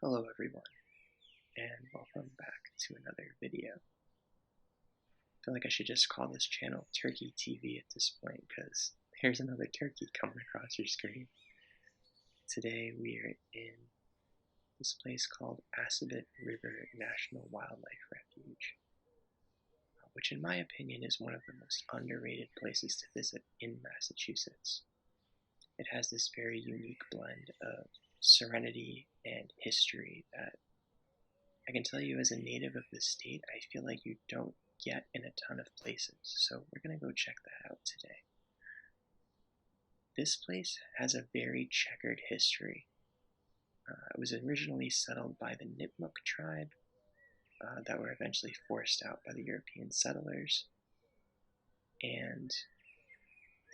Hello everyone, and welcome back to another video. I feel like I should just call this channel Turkey TV at this point, because there's another turkey coming across your screen. Today we are in this place called Assabet River National Wildlife Refuge, which in my opinion is one of the most underrated places to visit in Massachusetts. It has this very unique blend of serenity and history that I can tell you as a native of the state, I feel like you don't get in a ton of places, so we're going to go check that out today. This place has a very checkered history. It was originally settled by the Nipmuc tribe that were eventually forced out by the European settlers, and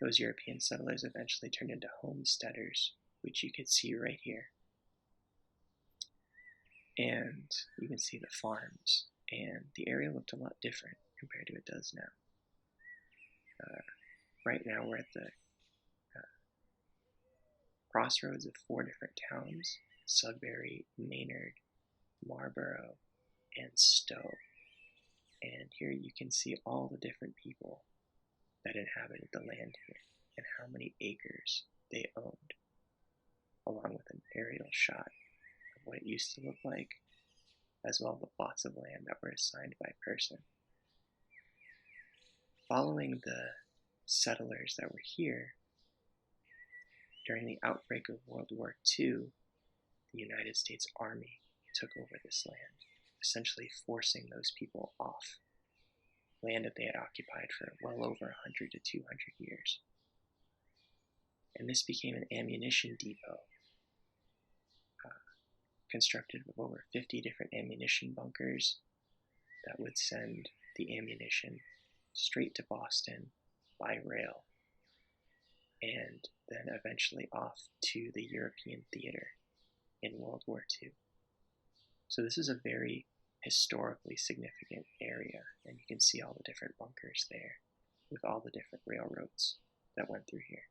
those European settlers eventually turned into homesteaders, which you can see right here. And you can see the farms, and the area looked a lot different compared to it does now. Right now we're at the crossroads of 4 different towns: Sudbury, Maynard, Marlborough, and Stowe. And here you can see all the different people that inhabited the land here and how many acres they owned, along with an aerial shot of what it used to look like, as well as the plots of land that were assigned by person. Following the settlers that were here, during the outbreak of World War II, the United States Army took over this land, essentially forcing those people off land that they had occupied for well over 100 to 200 years. And this became an ammunition depot, constructed with over 50 different ammunition bunkers that would send the ammunition straight to Boston by rail, and then eventually off to the European theater in World War II. So this is a very historically significant area, and you can see all the different bunkers there with all the different railroads that went through here.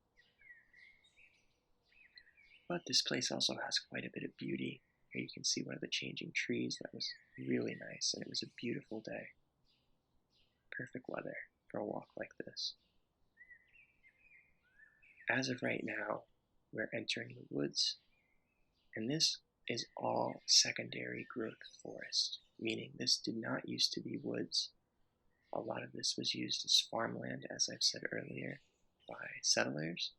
But this place also has quite a bit of beauty. Here you can see one of the changing trees. That was really nice, and it was a beautiful day. Perfect weather for a walk like this. As of right now, we're entering the woods, and this is all secondary growth forest, meaning this did not used to be woods. A lot of this was used as farmland, as I've said earlier, by settlers,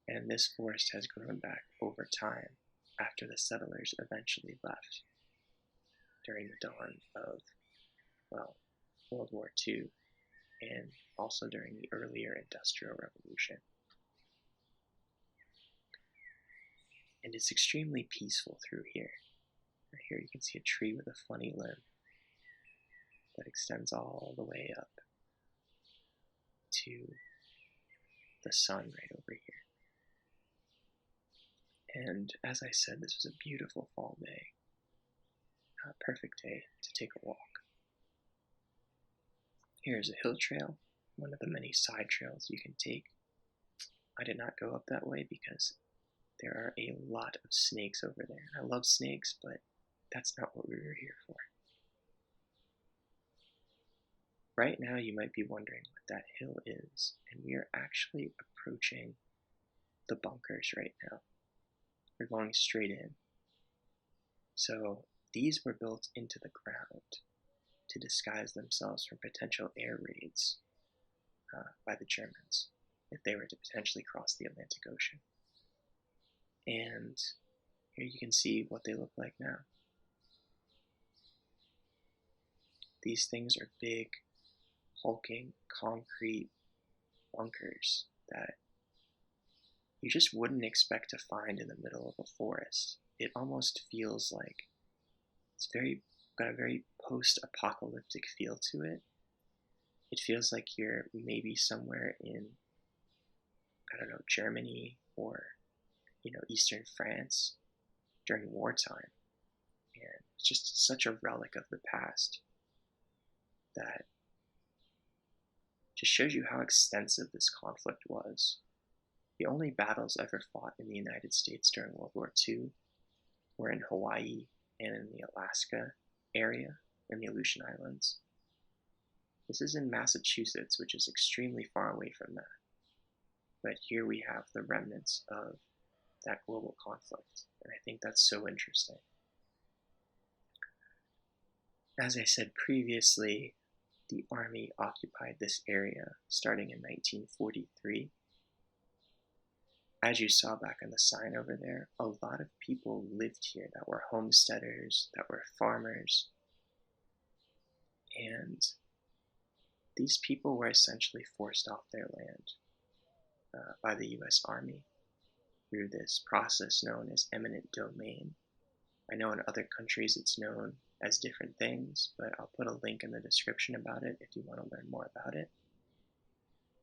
and this forest has grown back over time after the settlers eventually left during the dawn of, World War II, and also during the earlier Industrial Revolution. And it's extremely peaceful through here. Right here you can see a tree with a funny limb that extends all the way up to the sun right over here. And as I said, this was a beautiful fall day, a perfect day to take a walk. Here's a hill trail, one of the many side trails you can take. I did not go up that way because there are a lot of snakes over there. I love snakes, but that's not what we were here for. Right now you might be wondering what that hill is, and we are actually approaching the bunkers right now. We're going straight in. So these were built into the ground to disguise themselves from potential air raids by the Germans if they were to potentially cross the Atlantic Ocean. And here you can see what they look like now. These things are big, hulking, concrete bunkers that you just wouldn't expect to find in the middle of a forest. It almost feels like it's got a very post-apocalyptic feel to it. It feels like you're maybe somewhere in, Germany or, Eastern France during wartime. And it's just such a relic of the past that just shows you how extensive this conflict was. The only battles ever fought in the United States during World War II were in Hawaii and in the Alaska area in the Aleutian Islands. This is in Massachusetts, which is extremely far away from that. But here we have the remnants of that global conflict, and I think that's so interesting. As I said previously, the Army occupied this area starting in 1943. As you saw back on the sign over there, a lot of people lived here that were homesteaders, that were farmers, and these people were essentially forced off their land by the US Army through this process known as eminent domain. I know in other countries it's known as different things, but I'll put a link in the description about it if you want to learn more about it.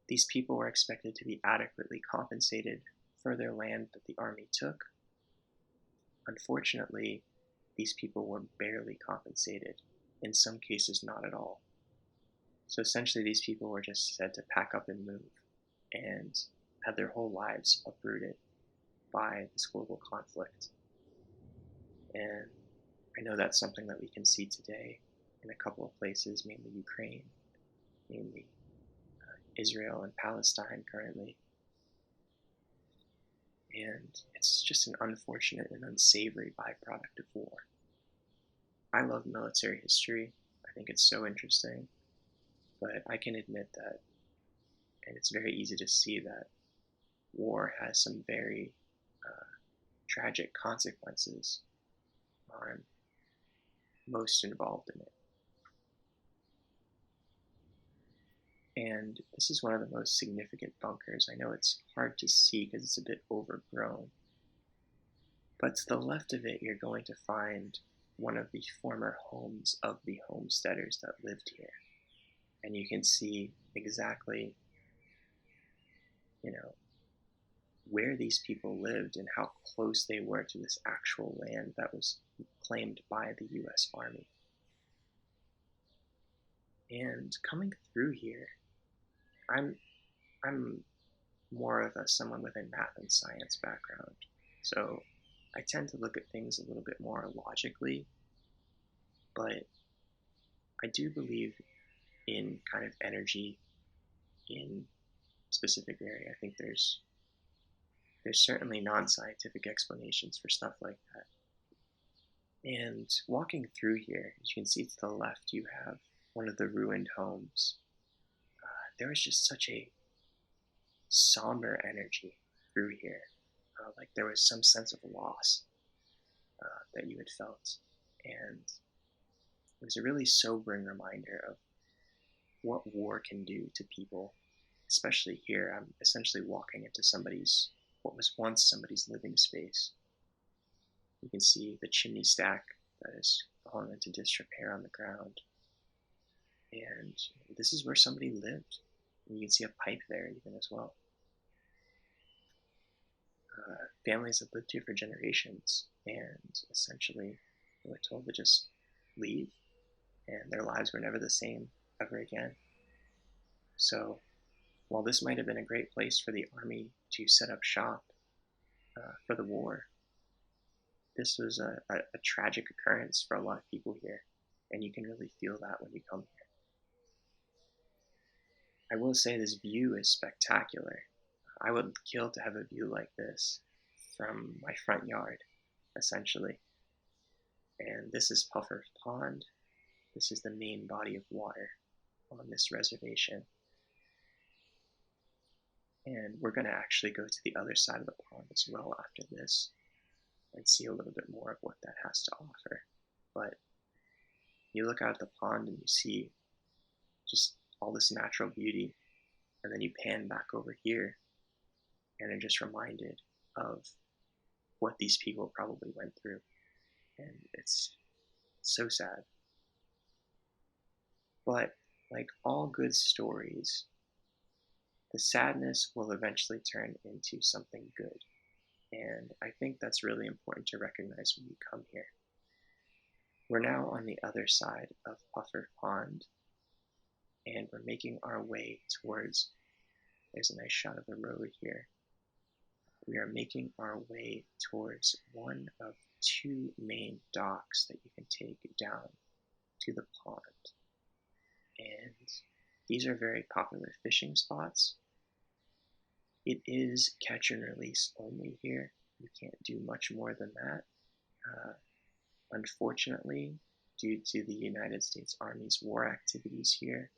These people were expected to be adequately compensated for their land that the Army took. Unfortunately, these people were barely compensated, in some cases not at all. So essentially these people were just said to pack up and move, and had their whole lives uprooted by this global conflict. And I know that's something that we can see today in a couple of places, mainly Ukraine, mainly Israel and Palestine currently. And it's just an unfortunate and unsavory byproduct of war. I love military history. I think it's so interesting. But I can admit that, and it's very easy to see that war has some very tragic consequences on most involved in it. And this is one of the most significant bunkers. I know it's hard to see because it's a bit overgrown. But to the left of it, you're going to find one of the former homes of the homesteaders that lived here. And you can see exactly, where these people lived and how close they were to this actual land that was claimed by the US Army. And coming through here, I'm more of someone with a math and science background. So I tend to look at things a little bit more logically, but I do believe in kind of energy in specific area. I think there's certainly non-scientific explanations for stuff like that. And walking through here, as you can see to the left, you have one of the ruined homes. There was just such a somber energy through here. Like there was some sense of loss that you had felt. And it was a really sobering reminder of what war can do to people, especially here. I'm essentially walking into what was once somebody's living space. You can see the chimney stack that is fallen into disrepair on the ground. And this is where somebody lived. And you can see a pipe there even as well. Families have lived here for generations, and essentially they were told to just leave, and their lives were never the same ever again. So while this might have been a great place for the Army to set up shop for the war, this was a tragic occurrence for a lot of people here, and you can really feel that when you come here. I will say this view is spectacular. I would kill to have a view like this from my front yard, essentially. And this is Puffer Pond. This is the main body of water on this reservation. And we're going to actually go to the other side of the pond as well after this and see a little bit more of what that has to offer. But you look out at the pond and you see just all this natural beauty, and then you pan back over here and are just reminded of what these people probably went through. And it's so sad. But like all good stories, the sadness will eventually turn into something good. And I think that's really important to recognize when you come here. We're now on the other side of Puffer Pond, and we're making our way towards, there's a nice shot of the road here. We are making our way towards one of two main docks that you can take down to the pond. And these are very popular fishing spots. It is catch and release only here. You can't do much more than that. Unfortunately, due to the United States Army's war activities here,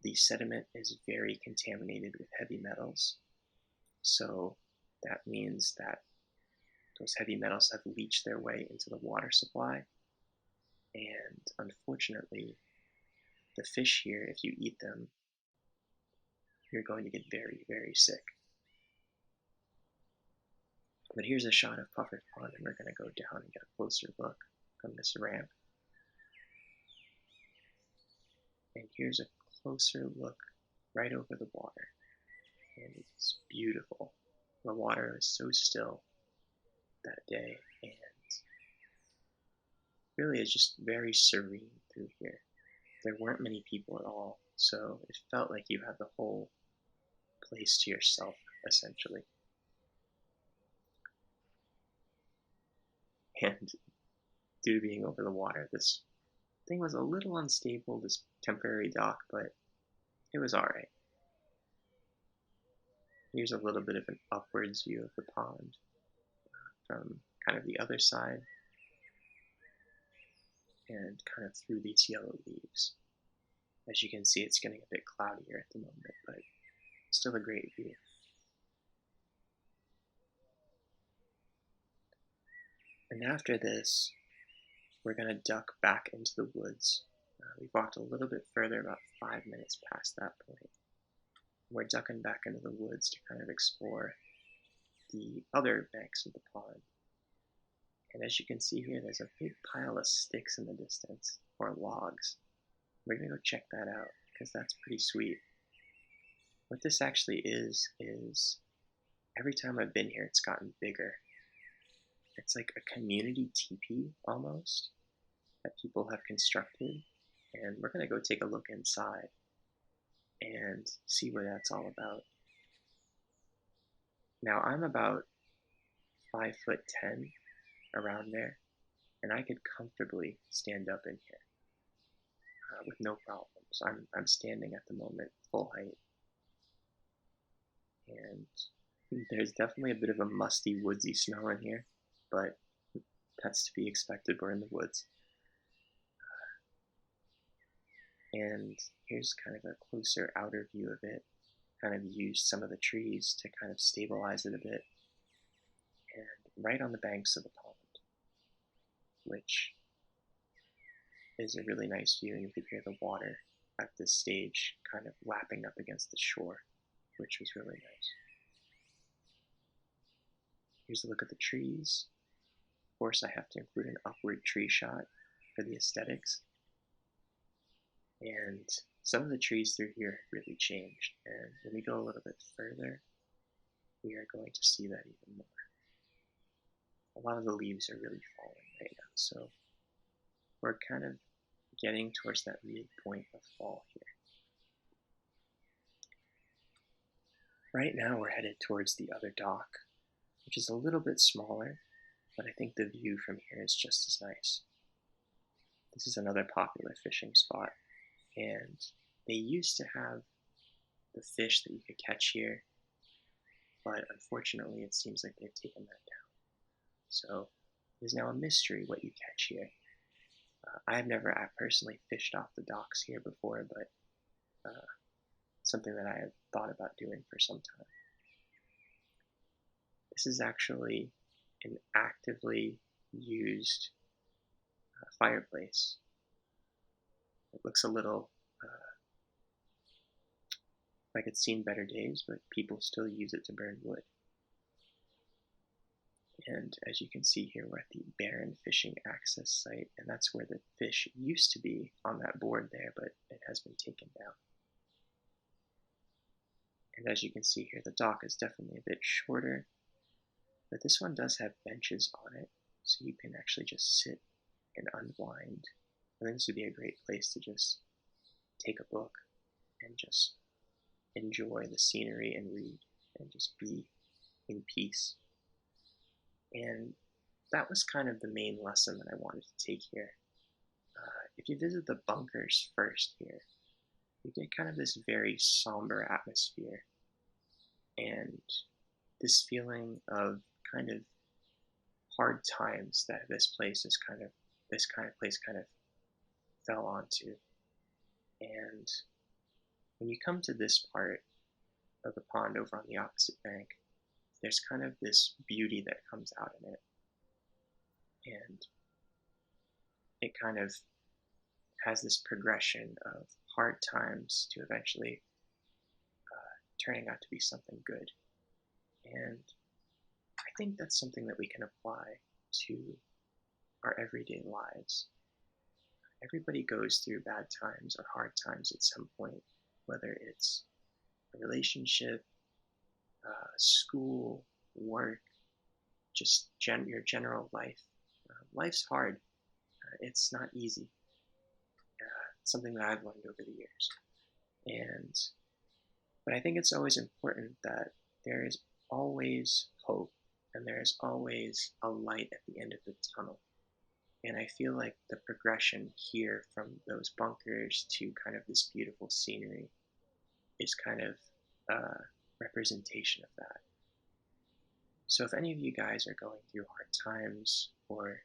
the sediment is very contaminated with heavy metals. So that means that those heavy metals have leached their way into the water supply. And unfortunately, the fish here, if you eat them, you're going to get very, very sick. But here's a shot of Puffer Pond, and we're going to go down and get a closer look from this ramp. And here's a closer look right over the water. And it's beautiful. The water was so still that day, and really it's just very serene through here. There weren't many people at all, so it felt like you had the whole place to yourself, essentially. And due to being over the water, this thing was a little unstable, this temporary dock, but it was alright. Here's a little bit of an upwards view of the pond from kind of the other side and kind of through these yellow leaves. As you can see, it's getting a bit cloudier at the moment, but still a great view. And after this, we're going to duck back into the woods. We've walked a little bit further, about 5 minutes past that point. We're ducking back into the woods to kind of explore the other banks of the pond. And as you can see here, there's a big pile of sticks in the distance, or logs. We're going to go check that out, because that's pretty sweet. What this actually is every time I've been here, it's gotten bigger. It's like a community teepee, almost, that people have constructed. And we're going to go take a look inside and see what that's all about. Now, I'm about 5'10", around there, and I could comfortably stand up in here with no problems. I'm standing at the moment, full height, and there's definitely a bit of a musty, woodsy smell in here, but that's to be expected. We're in the woods. And here's kind of a closer outer view of it. Kind of used some of the trees to kind of stabilize it a bit. And right on the banks of the pond, which is a really nice view, and you could hear the water at this stage kind of lapping up against the shore, which was really nice. Here's a look at the trees. Of course, I have to include an upward tree shot for the aesthetics. And some of the trees through here have really changed, and when we go a little bit further, we are going to see that even more. A lot of the leaves are really falling right now, so we're kind of getting towards that midpoint of fall here. Right now we're headed towards the other dock, which is a little bit smaller, but I think the view from here is just as nice. This is another popular fishing spot, and they used to have the fish that you could catch here, but unfortunately it seems like they've taken that down. So it is now a mystery what you catch here. I have never personally fished off the docks here before, but something that I have thought about doing for some time. This is actually an actively used fireplace. It looks a little like it's seen better days, but people still use it to burn wood. And as you can see here, we're at the Barren Fishing Access Site, and that's where the fish used to be on that board there, but it has been taken down. And as you can see here, the dock is definitely a bit shorter, but this one does have benches on it, so you can actually just sit and unwind. I think this would be a great place to just take a book and just enjoy the scenery and read and just be in peace. And that was kind of the main lesson that I wanted to take here. If you visit the bunkers first here, you get kind of this very somber atmosphere and this feeling of kind of hard times that this kind of place kind of fell onto. And when you come to this part of the pond over on the opposite bank, there's kind of this beauty that comes out in it. And it kind of has this progression of hard times to eventually turning out to be something good. And I think that's something that we can apply to our everyday lives. Everybody goes through bad times or hard times at some point, whether it's a relationship, school, work, just your general life. Life's hard. It's not easy. It's something that I've learned over the years. And but I think it's always important that there is always hope and there is always a light at the end of the tunnel. And I feel like the progression here from those bunkers to kind of this beautiful scenery is kind of a representation of that. So if any of you guys are going through hard times or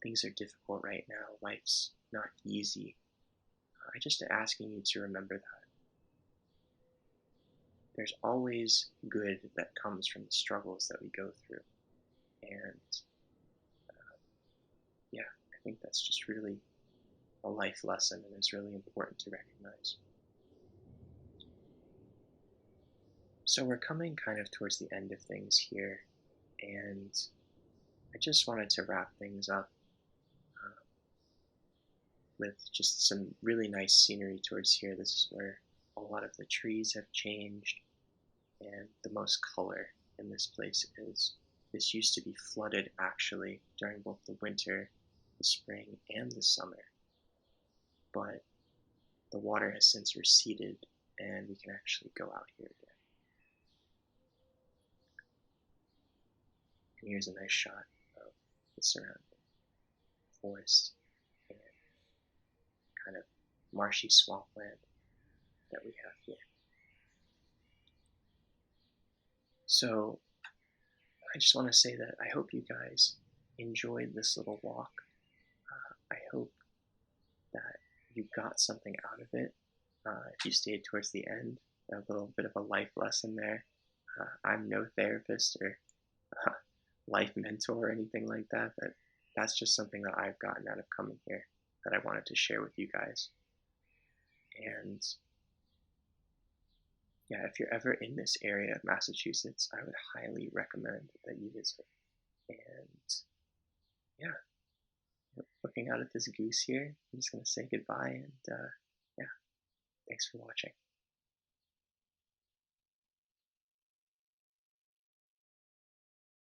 things are difficult right now, life's not easy, I just asking you to remember that there's always good that comes from the struggles that we go through. And yeah, I think that's just really a life lesson and is really important to recognize. So we're coming kind of towards the end of things here, and I just wanted to wrap things up with just some really nice scenery towards here. This is where a lot of the trees have changed, and the most color in this place is. This used to be flooded actually during both the winter, the spring, and the summer, but the water has since receded and we can actually go out here again. And here's a nice shot of the surrounding forest and kind of marshy swampland that we have here. So I just want to say that I hope you guys enjoyed this little walk. I hope that you got something out of it. If you stayed towards the end, a little bit of a life lesson there. I'm no therapist or uh, life mentor or anything like that, but that's just something that I've gotten out of coming here that I wanted to share with you guys. And yeah, if you're ever in this area of Massachusetts, I would highly recommend that you visit. And yeah, looking out at this goose here, I'm just going to say goodbye and yeah, thanks for watching.